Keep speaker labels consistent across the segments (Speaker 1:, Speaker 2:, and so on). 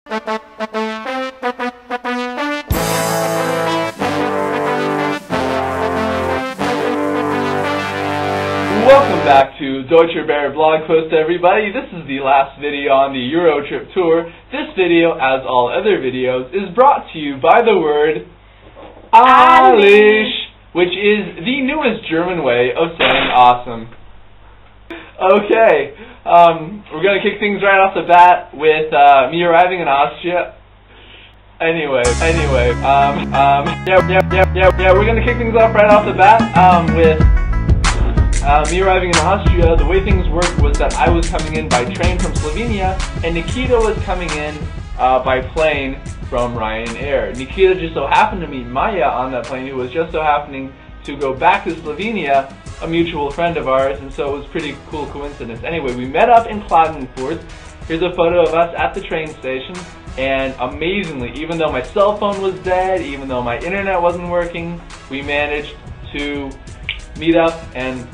Speaker 1: Welcome back to Deutscher Bear blog post, everybody. This is the last video on the Euro trip tour. This video, as all other videos, is brought to you by the word Alish, which is the newest German way of saying awesome. Okay, we're going to kick things right off the bat with me arriving in Austria. Anyway, we're going to kick things off right off the bat with me arriving in Austria. The way things worked was that I was coming in by train from Slovenia, and Nikita was coming in by plane from Ryanair. Nikita just so happened to meet Maya on that plane, who was just so happening to go back to Slovenia, a mutual friend of ours, and so it was a pretty cool coincidence. Anyway, we met up in Klagenfurt. Here's a photo of us at the train station, and amazingly, even though my cell phone was dead, even though my internet wasn't working, we managed to meet up and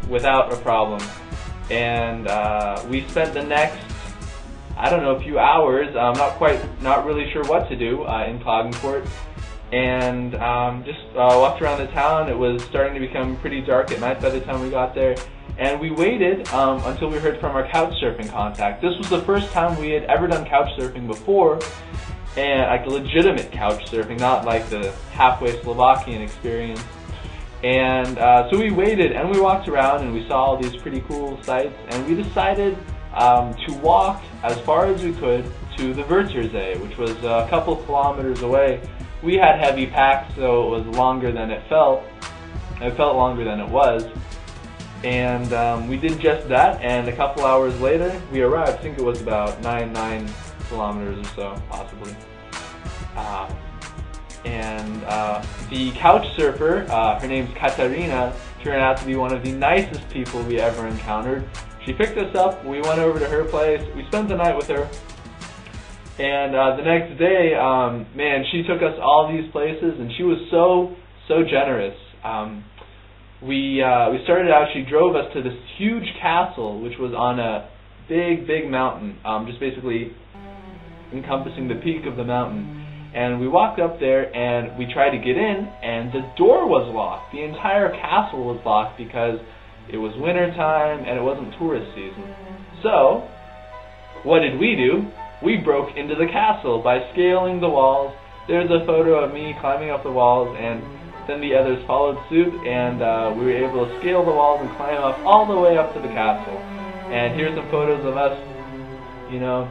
Speaker 1: without a problem. And we spent the next, I don't know, a few hours, not really sure what to do in Klagenfurt, and just walked around the town. It was starting to become pretty dark at night by the time we got there, and we waited until we heard from our couch surfing contact. This was the first time we had ever done couch surfing before, and like legitimate couch surfing, not like the halfway Slovakian experience. And so we waited and we walked around and we saw all these pretty cool sights, and we decided to walk as far as we could to the Wörthersee, which was a couple kilometers away. We had heavy packs, so it was longer than it felt. It felt longer than it was. And we did just that, and a couple hours later we arrived. I think it was about 9 kilometers or so, possibly. And the couch surfer, her name's Katarina, turned out to be one of the nicest people we ever encountered. She picked us up, we went over to her place, we spent the night with her, and the next day, man, she took us all these places, and she was so generous. We started out, she drove us to this huge castle, which was on a big mountain, just basically encompassing the peak of the mountain. And we walked up there and we tried to get in, and the door was locked. The entire castle was locked because it was winter time and it wasn't tourist season. So, what did we do? We broke into the castle by scaling the walls. There's a photo of me climbing up the walls, and then the others followed suit, and we were able to scale the walls and climb up all the way up to the castle. And here's some photos of us, you know,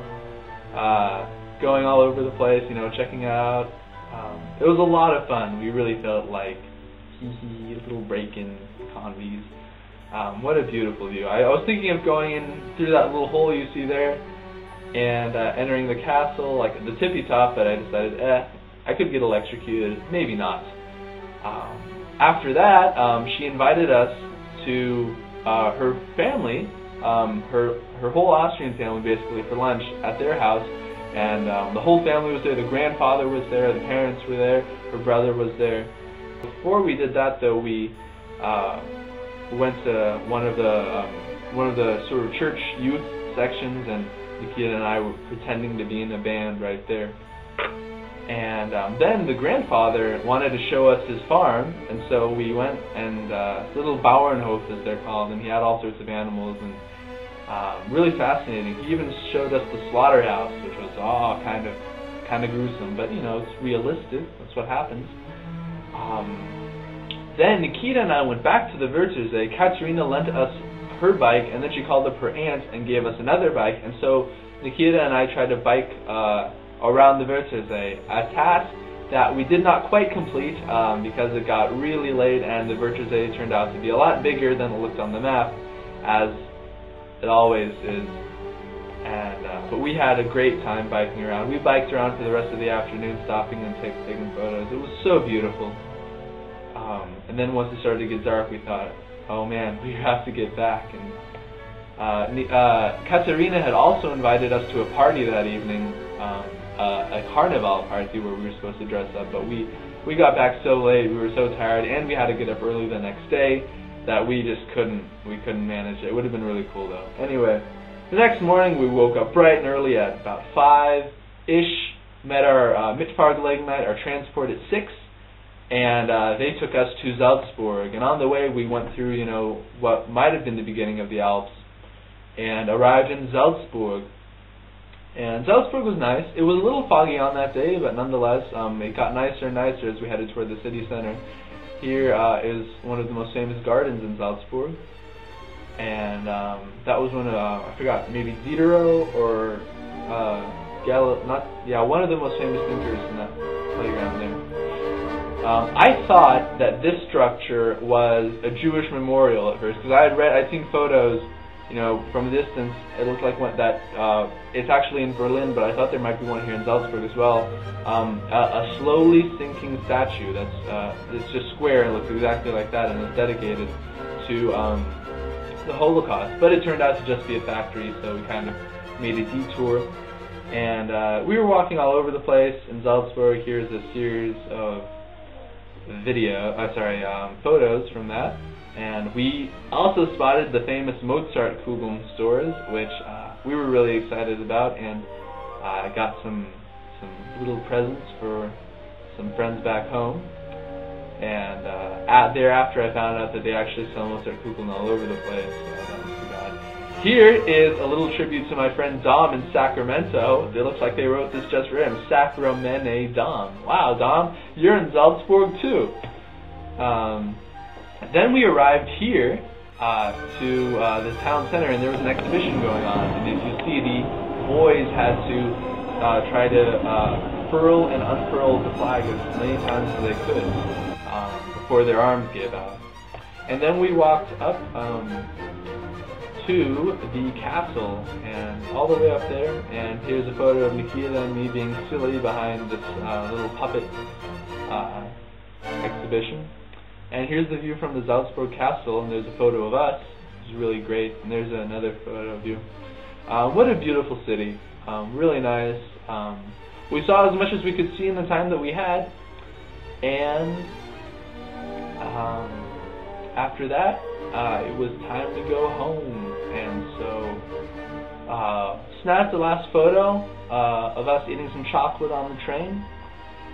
Speaker 1: going all over the place, you know, checking out. It was a lot of fun. We really felt like little break-in convies. What a beautiful view. I was thinking of going in through that little hole you see there and entering the castle, like the tippy top, but I decided, I could get electrocuted, maybe not. After that, she invited us to her family, her whole Austrian family basically, for lunch at their house. And the whole family was there. The grandfather was there, the parents were there, her brother was there. Before we did that, though, we went to one of the sort of church youth sections, and Nikita and I were pretending to be in a band right there. And then the grandfather wanted to show us his farm, and so we went, and little Bauernhof, as they're called, and he had all sorts of animals, and really fascinating. He even showed us the slaughterhouse, which was kind of gruesome, but you know, it's realistic. That's what happens. Then Nikita and I went back to the Wörthersee. Katerina lent us her bike, and then she called up her aunt and gave us another bike, and so Nikita and I tried to bike around the Wörthersee, a task that we did not quite complete because it got really late, and the Wörthersee turned out to be a lot bigger than it looked on the map, as it always is. And but we had a great time biking around. We biked around for the rest of the afternoon, stopping and taking photos. It was so beautiful. And then once it started to get dark, we thought, oh man, we have to get back. And Katerina had also invited us to a party that evening, a carnival party where we were supposed to dress up, but we got back so late, we were so tired, and we had to get up early the next day that we just couldn't manage it. It would have been really cool though. Anyway, the next morning we woke up bright and early at about 5, 5-ish, met our Mitfahrgelegenheit, our transport, at 6, and they took us to Salzburg. And on the way, we went through, what might have been the beginning of the Alps, and arrived in Salzburg. And Salzburg was nice. It was a little foggy on that day, but nonetheless, it got nicer and nicer as we headed toward the city center. Here is one of the most famous gardens in Salzburg, and that was one of, I forgot, maybe Diderot or one of the most famous thinkers in that playground there. I thought that this structure was a Jewish memorial at first, because I'd seen photos, from a distance. It looked like it's actually in Berlin, but I thought there might be one here in Salzburg as well. A slowly sinking statue it's just square and looks exactly like that, and it's dedicated to the Holocaust. But it turned out to just be a factory, so we kind of made a detour. And we were walking all over the place in Salzburg. Here's a series of photos from that. And we also spotted the famous Mozartkugeln stores, which we were really excited about, and I got some little presents for some friends back home. And thereafter, I found out that they actually sell Mozartkugeln all over the place, so that was too bad. Here is a little tribute to my friend Dom in Sacramento. It looks like they wrote this just for him. Sacramento Dom. Wow, Dom, you're in Salzburg too. Then we arrived here to the town center, and there was an exhibition going on. And as you see, the boys had to try to furl and unfurl the flag as many times as they could before their arms gave out. And then we walked up to the castle, and all the way up there, and here's a photo of Nikita and me being silly behind this little puppet exhibition. And here's the view from the Salzburg Castle, and there's a photo of us, which is really great, and there's another photo of you. What a beautiful city. Really nice. We saw as much as we could see in the time that we had, and after that, it was time to go home. And so, snapped the last photo of us eating some chocolate on the train,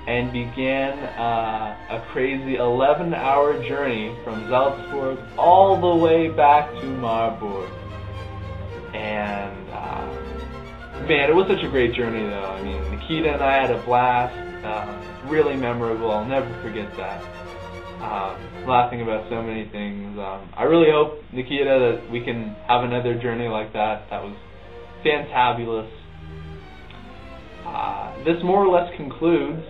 Speaker 1: and began a crazy 11-hour journey from Salzburg all the way back to Marburg. And man, it was such a great journey though. I mean, Nikita and I had a blast, really memorable. I'll never forget that. Laughing about so many things. I really hope, Nikita, that we can have another journey like that. That was fantabulous. This more or less concludes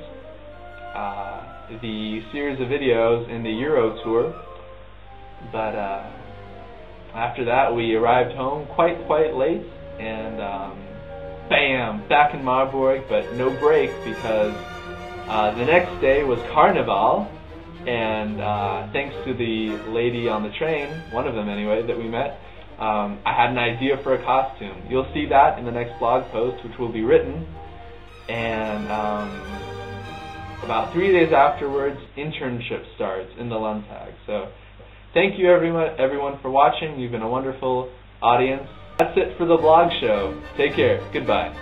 Speaker 1: the series of videos in the Euro tour, but after that we arrived home quite late, and bam, back in Marburg, but no break, because the next day was Carnival, and thanks to the lady on the train, one of them anyway, that we met, I had an idea for a costume. You'll see that in the next blog post, which will be written, and about 3 days afterwards, internship starts in the Landtag. So, thank you everyone for watching. You've been a wonderful audience. That's it for the vlog show. Take care. Goodbye.